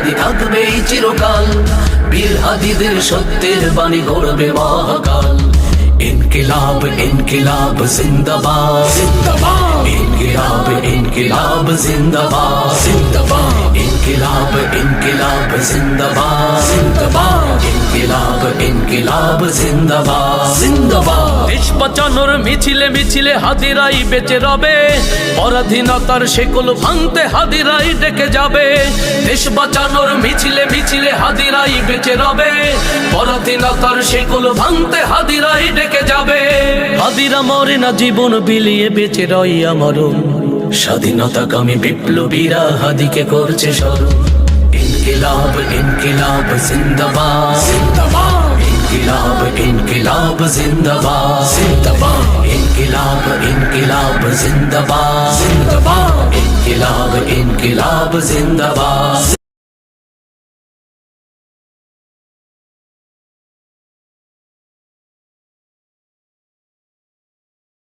হাদি থাকবে চিরকাল, বীর হাদিদের সত্যের বাণী গড়বে মহাকাল। ইনকিলাব ইনকিলাব জিন্দাবাদ জিন্দাবাদ, ইনকিলাব ইনকিলাব জিন্দাবাদ জিন্দাবাদ, ইনকিলাব ইনকিলাব জিন্দাবাদ জিন্দাবাদ, ইনকিলাব ইনকিলাব জিন্দাবাদ জিন্দাবাদ। দেশ বাঁচানোর মিছিলে মিছিলে হাদিরাই বেঁচে রবে, পরাধীনতার শেকল ভাঙতে হাদিরাই ডেকে যাবে। দেশ বাঁচানোর মিছিলে মিছিলে হাদিরাই বেঁচে রবে, পরাধীনতার শেকল ভাঙতে হাদিরাই ডেকে যাবে। হাদিরা মরে না, জীবন বিলিয়ে বেঁচে রই আমরণ, স্বাধীনতাকামী বিপ্লবীরা হাদিকে করছে স্মরণ। ইনকিলাব ইনকিলাব জিন্দাবাদ জিন্দাবাদ, ইনকিলাব ইনকিলাব জিন্দাবাদ জিন্দাবাদ, ইনকিলাব ইনকিলাব জিন্দাবাদ জিন্দাবাদ, ইনকিলাব ইনকিলাব জিন্দাবাদ।